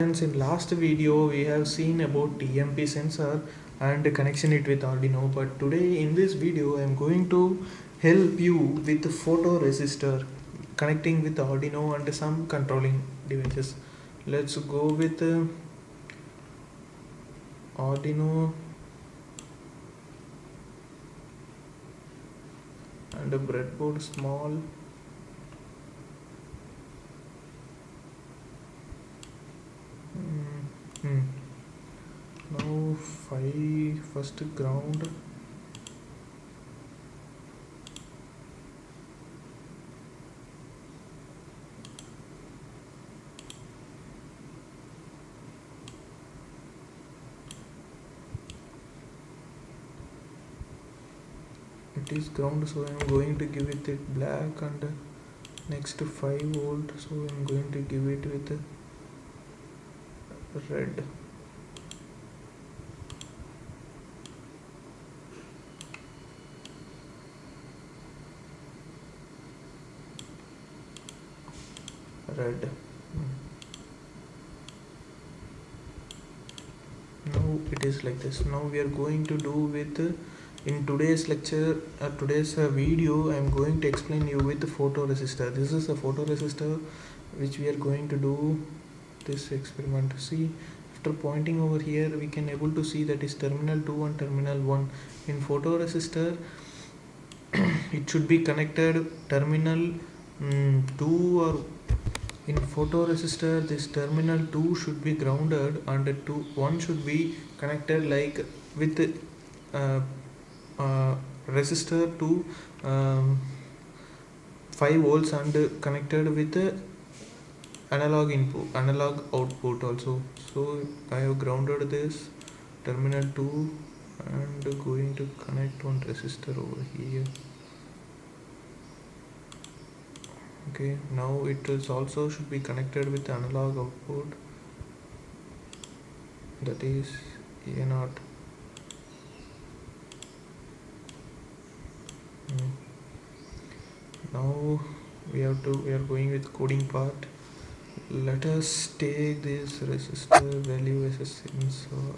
Friends, in last video we have seen about TMP sensor and connection it with Arduino, but today in this video I am going to help you with the photoresistor connecting with Arduino and some controlling devices. Let's go with Arduino and a breadboard small. Now first ground. It is ground, so I am going to give it black, and next to 5 volt, so I am going to give it with red. Red. Now it is like this. Now we are going to do with in today's lecture, today's video I am going to explain you with the photoresistor. This is a photoresistor which we are going to do this experiment. See, after pointing over here we can able to see that is terminal 2 and terminal 1. In photoresistor it should be connected terminal 2, or in photoresistor this terminal 2 should be grounded and 1 should be connected like with resistor to 5 volts and connected with analog output also. So I have grounded this terminal 2 and going to connect one resistor over here. Okay, now it is also should be connected with analog output, that is A0. Now we are going with coding part. Let us take this resistor value as a sensor.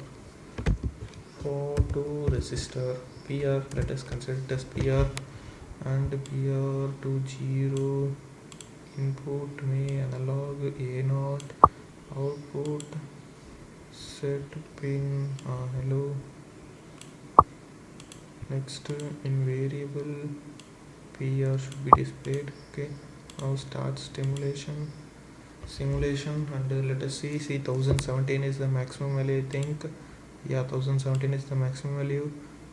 Photoresistor PR, let us consider it as PR, and PR to 0, input may analog A0, output set pin hello. Next in variable PR should be displayed. Okay, now start simulation, and let us see 1017 is the maximum value, I think. Yeah, 1017 is the maximum value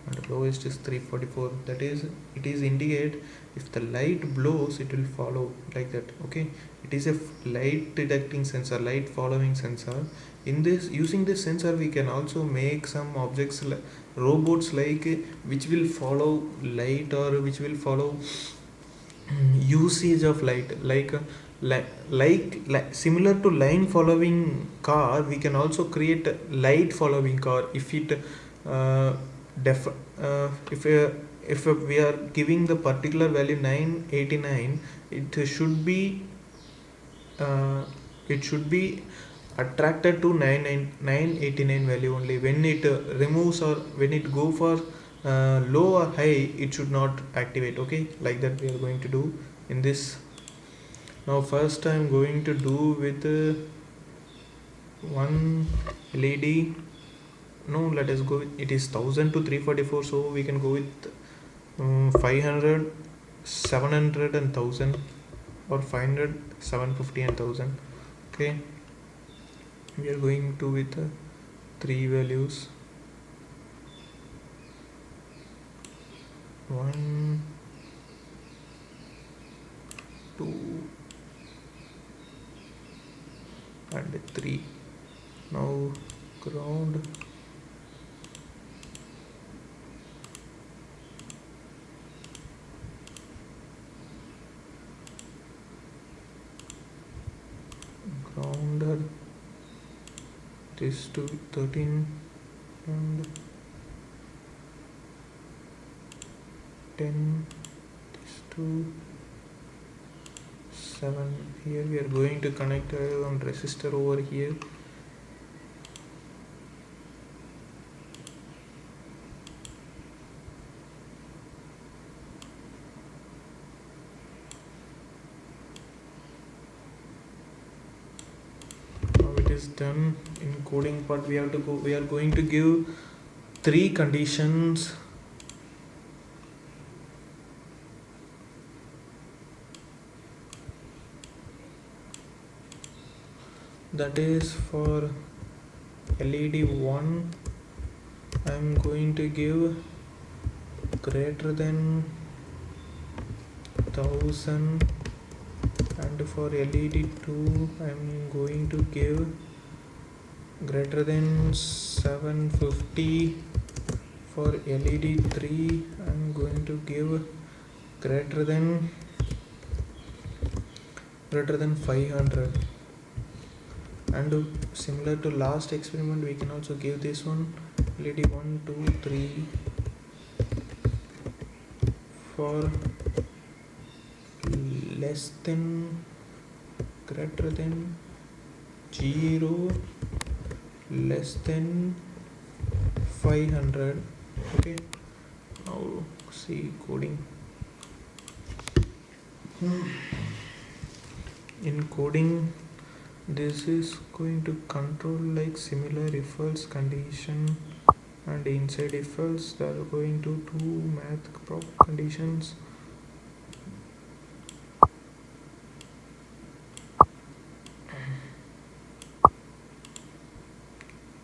and lowest is 344. That is, it is indicate if the light blows it will follow like that. Okay, it is a light detecting sensor, light following sensor. In this, using this sensor we can also make some objects like robots, like which will follow light or which will follow usage of light, like similar to line following car. We can also create light following car if it def if we are giving the particular value 989, it should be attracted to 989 value only. When it removes or when it go for low or high, it should not activate. Okay, like that we are going to do in this. Now first I am going to do with one LED. No, let us go with, it is 1000 to 344, so we can go with 500, 700 and 1000, or 500, 750 and 1000. Okay, we are going to with 3 values, 1, 2 and 3. Now ground, grounded this to 13 and 10, this to 7. Here we are going to connect one resistor over here. is done. In coding part we are going to give 3 conditions. That is for LED 1 I am going to give greater than 1000, and for LED 2 I am going to give greater than 750. For LED 3 I am going to give greater than 500. And similar to last experiment we can also give this one, LED 1 2 3 for less than, greater than 0, less than 500. Okay, now see coding. In coding this is going to control like similar if else condition, and inside if else they are going to do math prop conditions.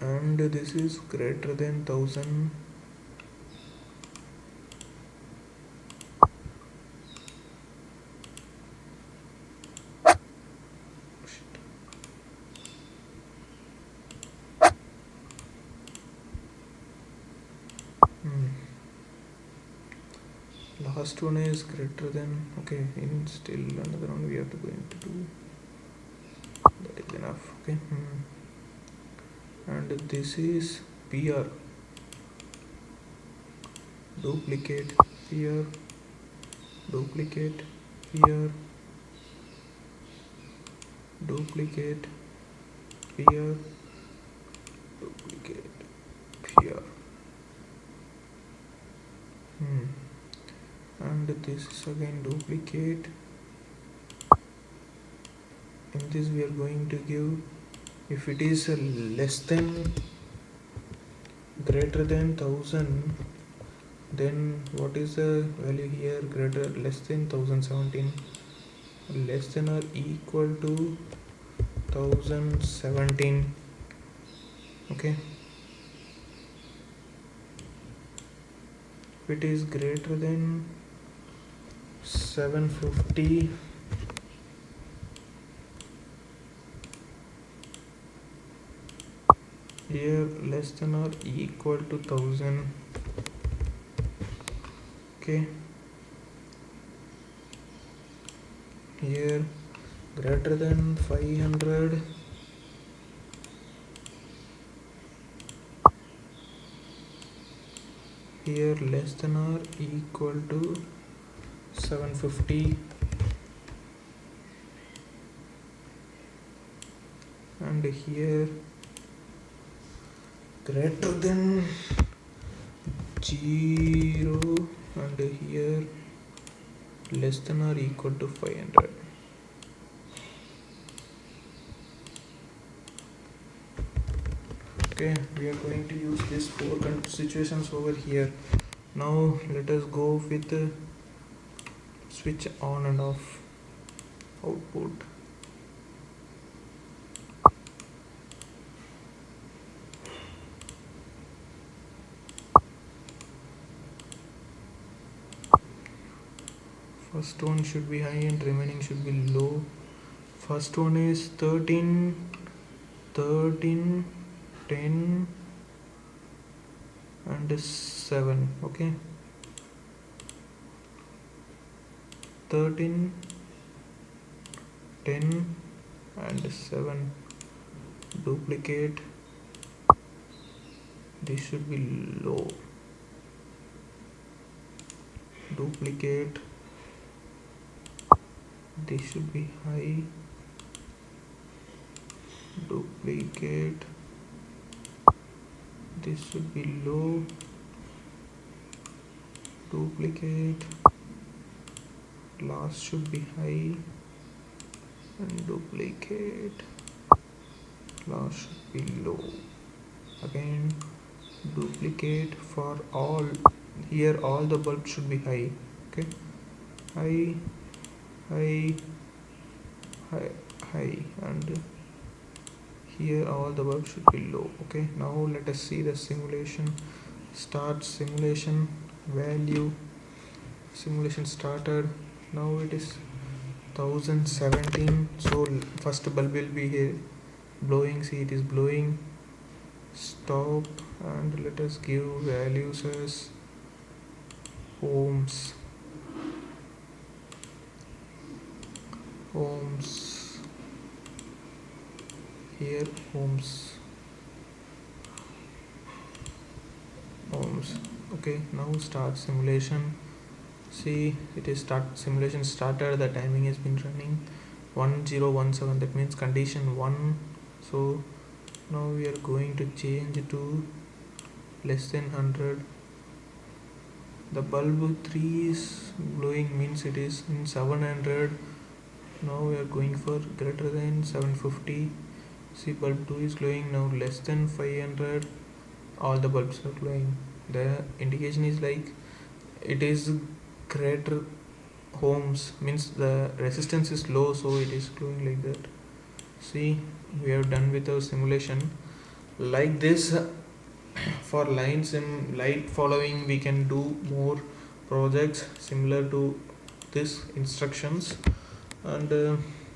And this is greater than 1000. Last one is greater than, okay, in still another one we have to go into do, that is enough. Okay. And this is PR, duplicate, PR, duplicate, PR, duplicate, PR, duplicate, PR. And this is again duplicate. In this we are going to give, if it is less than, greater than 1000, then what is the value here? Greater, less than 1017, less than or equal to 1017. Okay, if it is greater than 750, here less than or equal to 1000. Okay, here greater than 500, here less than or equal to 750, and here greater than 0, and here less than or equal to 500. Okay, we are going to use these 4 situations over here. Now let us go with switch on and off output. First one should be high and remaining should be low. First one is 13, 10 and 7. Okay, 13, 10 and 7, duplicate, this should be low, duplicate, this should be high, duplicate, this should be low, duplicate, last should be high, and duplicate, flash should be low. Again duplicate for all. Here all the bulbs should be high. Okay, high, high, high, high, and here all the bulbs should be low. Okay, now let us see the simulation. Start simulation value. Simulation started. Now it is 1017. So first bulb will be here blowing. See, it is blowing. Stop, and let us give values as ohms. Here ohms. Okay, now start simulation. See, it is simulation started. The timing has been running 1017. That means condition 1. So now we are going to change to less than 100. The bulb 3 is glowing, means it is in 700. Now we are going for greater than 750. See, bulb 2 is glowing now less than 500. All the bulbs are glowing. The indication is like it is greater ohms, means the resistance is low, so it is glowing like that. See, we have done with our simulation. Like this, for lines and light following, we can do more projects similar to this instructions. And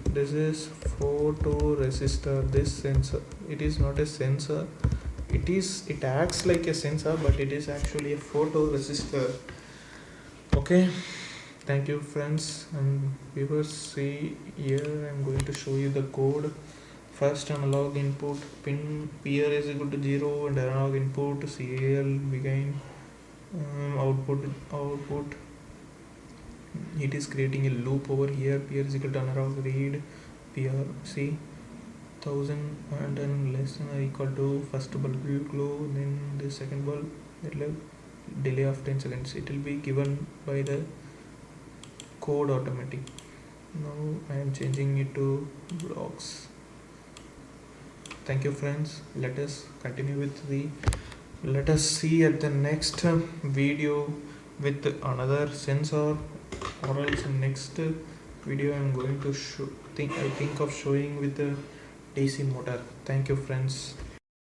this is photoresistor. This sensor, it is not a sensor, it acts like a sensor, but it is actually a photoresistor. Okay, thank you friends and viewers. See, here I'm going to show you the code. First, analog input pin PR is equal to 0 and analog input serial begin. Output, it is creating a loop over here. PR is equal to analog read PR. See, 1000 and then less than or equal to first bulb will glow, then the second bulb, it will delay of 10 seconds. It will be given by the code automatic. Now I am changing it to blocks. Thank you friends. Let us continue with let us see at the next video with another sensor, or else in next video I am going to I think of showing with the DC motor. Thank you friends.